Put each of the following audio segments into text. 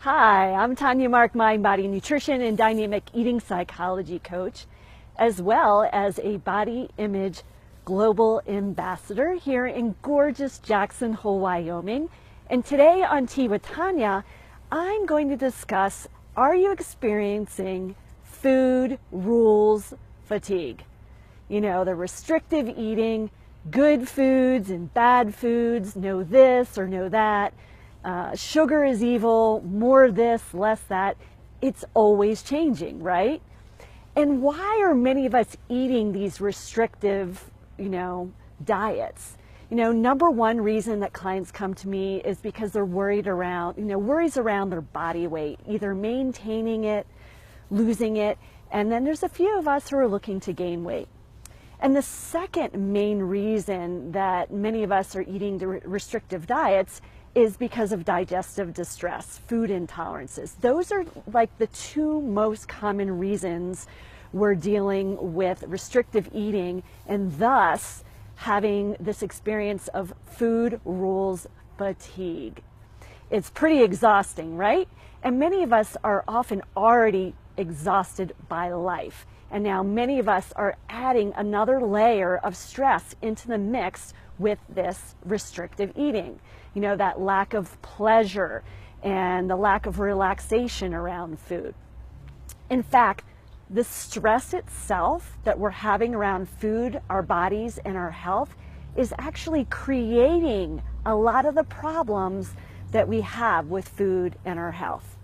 Hi, I'm Tanya Mark, mind, body, nutrition, and dynamic eating psychology coach, as well as a body image global ambassador here in gorgeous Jackson Hole, Wyoming. And today on Tea with Tanya, I'm going to discuss, are you experiencing food rules fatigue? You know, the restrictive eating, good foods and bad foods, no this or no that. Sugar is evil, more this, less that. It's always changing, right? And why are many of us eating these restrictive, diets? Number one reason that clients come to me is because they're worries around their body weight, either maintaining it, losing it, and then there's a few of us who are looking to gain weight. And the second main reason that many of us are eating the restrictive diets is because of digestive distress, food intolerances. Those are like the two most common reasons we're dealing with restrictive eating and thus having this experience of food rules fatigue. It's pretty exhausting, right? And many of us are often already exhausted by life. And now many of us are adding another layer of stress into the mix with this restrictive eating. That lack of pleasure and the lack of relaxation around food. In fact, the stress itself that we're having around food, our bodies, and our health is actually creating a lot of the problems that we have with food and our health.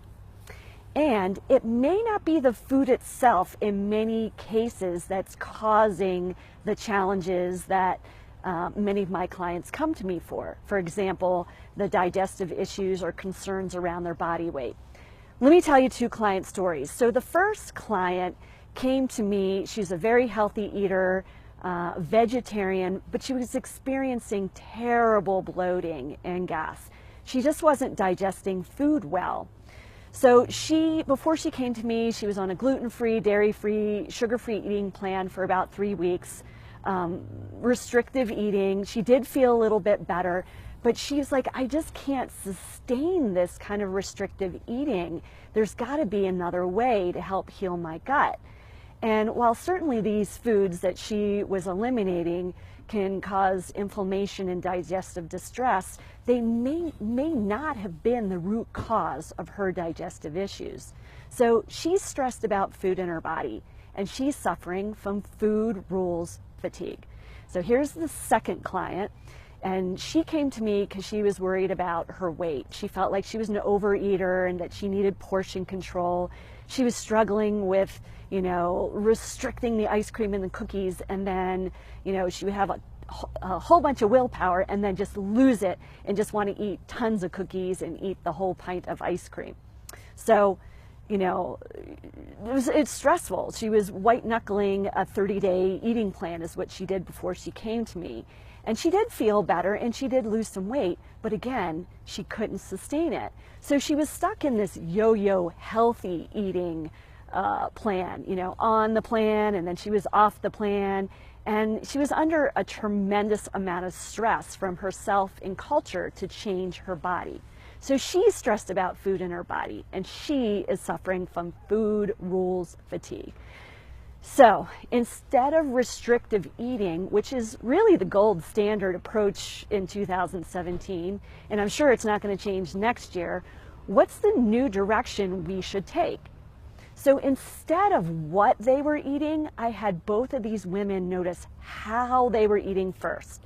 And it may not be the food itself in many cases that's causing the challenges that many of my clients come to me for. For example, the digestive issues or concerns around their body weight. Let me tell you two client stories. So the first client came to me, she's a very healthy eater, vegetarian, but she was experiencing terrible bloating and gas. She just wasn't digesting food well. So before she came to me, she was on a gluten-free, dairy-free, sugar-free eating plan for about 3 weeks. Restrictive eating. She did feel a little bit better, but she's like, I just can't sustain this kind of restrictive eating. There's got to be another way to help heal my gut. And while certainly these foods that she was eliminating can cause inflammation and digestive distress, they may not have been the root cause of her digestive issues. So she's stressed about food in her body, and she's suffering from food rules fatigue. So here's the second client, and she came to me because she was worried about her weight. She felt like she was an overeater and that she needed portion control. She was struggling with, restricting the ice cream and the cookies, and then, she would have a whole bunch of willpower and then just lose it and just want to eat tons of cookies and eat the whole pint of ice cream. So it's stressful. She was white knuckling a 30-day eating plan is what she did before she came to me. And she did feel better and she did lose some weight, but again, she couldn't sustain it. So she was stuck in this yo-yo healthy eating plan, on the plan, and then she was off the plan. And she was under a tremendous amount of stress from herself and culture to change her body. So she's stressed about food in her body, and she is suffering from food rules fatigue. So instead of restrictive eating, which is really the gold standard approach in 2017, and I'm sure it's not going to change next year, what's the new direction we should take? So instead of what they were eating, I had both of these women notice how they were eating first.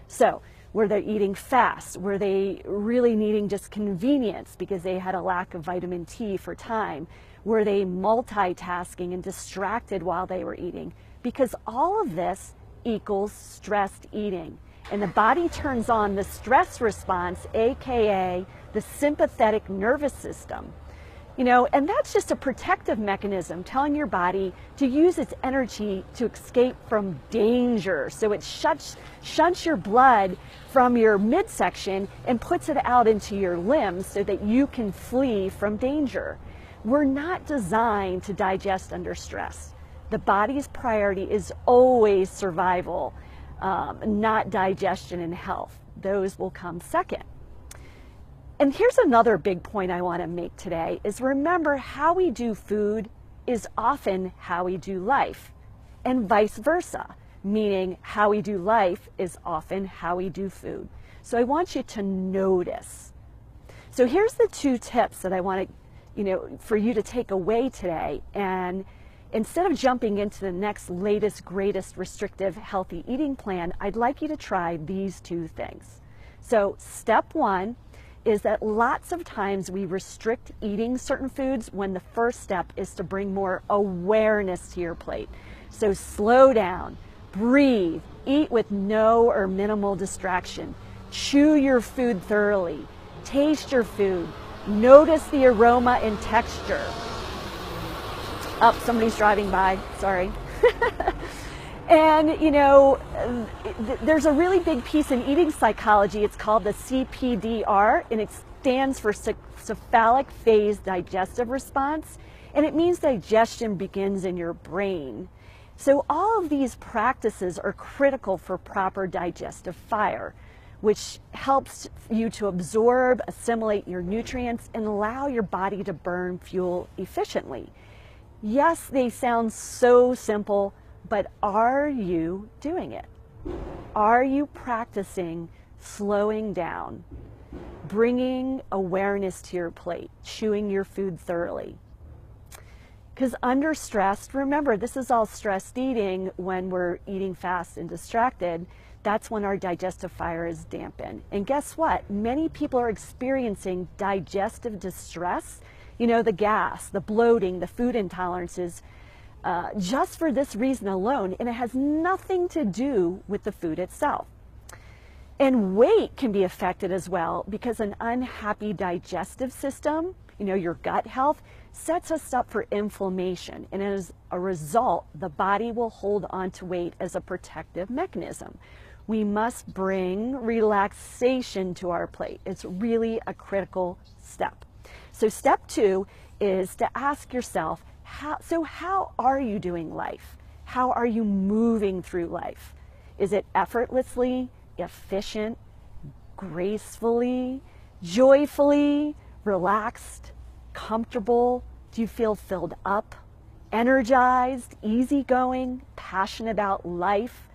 So were they eating fast? Were they really needing just convenience because they had a lack of vitamin T for time? Were they multitasking and distracted while they were eating? Because all of this equals stressed eating. And the body turns on the stress response, AKA the sympathetic nervous system. And that's just a protective mechanism telling your body to use its energy to escape from danger. So it shunts your blood from your midsection and puts it out into your limbs so that you can flee from danger. We're not designed to digest under stress. The body's priority is always survival, not digestion and health. Those will come second. And here's another big point I want to make today is remember how we do food is often how we do life, and vice versa, meaning how we do life is often how we do food. So I want you to notice. So here's the 2 tips that I want to, for you to take away today. And instead of jumping into the next latest, greatest restrictive healthy eating plan, I'd like you to try these 2 things. So step 1 is that lots of times we restrict eating certain foods when the first step is to bring more awareness to your plate. So slow down, breathe, eat with no or minimal distraction, chew your food thoroughly, taste your food, notice the aroma and texture. Oh, somebody's driving by, sorry. And, there's a really big piece in eating psychology. It's called the CPDR, and it stands for cephalic phase digestive response, and it means digestion begins in your brain. So all of these practices are critical for proper digestive fire, which helps you to absorb, assimilate your nutrients, and allow your body to burn fuel efficiently. Yes, they sound so simple, but are you doing it? Are you practicing slowing down, bringing awareness to your plate, chewing your food thoroughly? Because under stress, remember, this is all stressed eating when we're eating fast and distracted. That's when our digestive fire is dampened. And guess what? Many people are experiencing digestive distress, the gas, the bloating, the food intolerances, just for this reason alone, and it has nothing to do with the food itself. And weight can be affected as well because an unhappy digestive system, your gut health, sets us up for inflammation. And as a result, the body will hold on to weight as a protective mechanism. We must bring relaxation to our plate. It's really a critical step. So step 2 is to ask yourself, how are you doing life? How are you moving through life? Is it effortlessly, efficient, gracefully, joyfully, relaxed, comfortable? Do you feel filled up, energized, easygoing, passionate about life,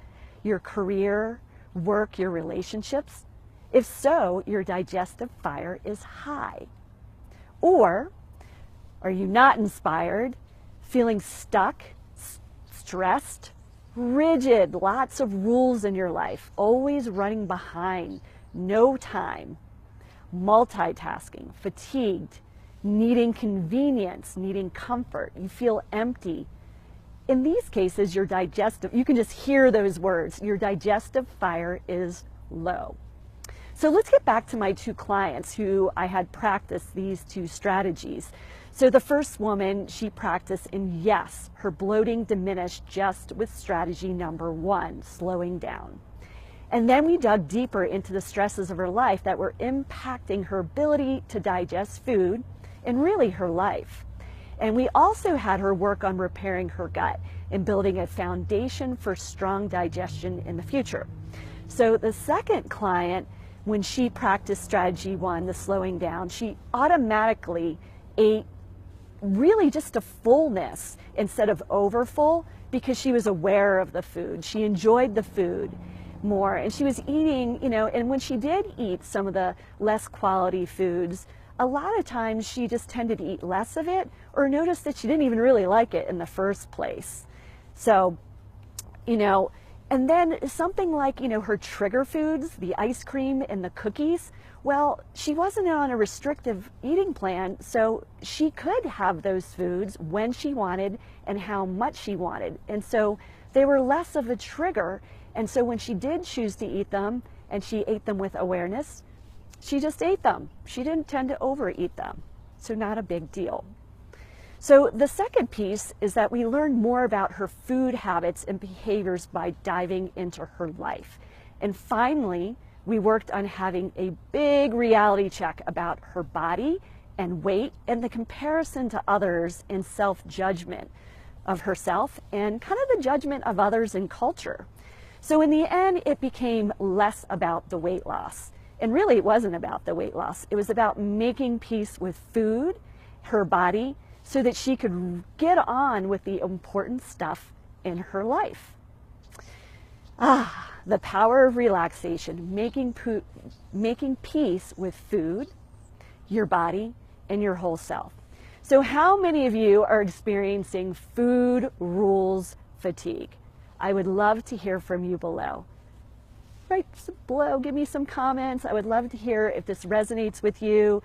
your career, work, your relationships? If so, your digestive fire is high. Or are you not inspired, feeling stuck, stressed, rigid, lots of rules in your life, always running behind, no time, multitasking, fatigued, needing convenience, needing comfort, you feel empty? In these cases, you can just hear those words, your digestive fire is low. So let's get back to my 2 clients who I had practiced these 2 strategies. So the first woman, she practiced, and yes, her bloating diminished just with strategy number 1, slowing down. And then we dug deeper into the stresses of her life that were impacting her ability to digest food and really her life. And we also had her work on repairing her gut and building a foundation for strong digestion in the future. So the second client, when she practiced strategy 1, the slowing down, she automatically ate really just a fullness instead of overfull because she was aware of the food. She enjoyed the food more, and she was eating, and when she did eat some of the less quality foods, a lot of times she just tended to eat less of it or noticed that she didn't even really like it in the first place. So, and then something like, her trigger foods, the ice cream and the cookies, well, she wasn't on a restrictive eating plan, so she could have those foods when she wanted and how much she wanted. And so they were less of a trigger. And so when she did choose to eat them and she ate them with awareness, she just ate them. She didn't tend to overeat them. So not a big deal. So the second piece is that we learned more about her food habits and behaviors by diving into her life. And finally, we worked on having a big reality check about her body and weight and the comparison to others and self-judgment of herself and kind of the judgment of others in culture. So in the end, it became less about the weight loss And really, it wasn't about the weight loss. It was about making peace with food, her body, so that she could get on with the important stuff in her life. The power of relaxation, making peace with food, your body, and your whole self. So how many of you are experiencing food rules fatigue? I would love to hear from you below. Right below, give me some comments. I would love to hear if this resonates with you,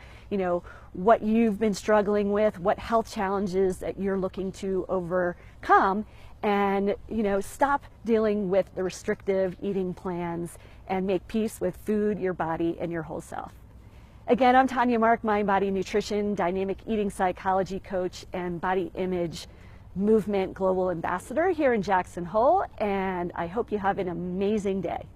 what you've been struggling with, what health challenges that you're looking to overcome, and stop dealing with the restrictive eating plans and make peace with food, your body, and your whole self. Again, I'm Tanya Mark, Mind Body Nutrition, Dynamic Eating Psychology Coach, and Body Image Movement Global Ambassador here in Jackson Hole, and I hope you have an amazing day.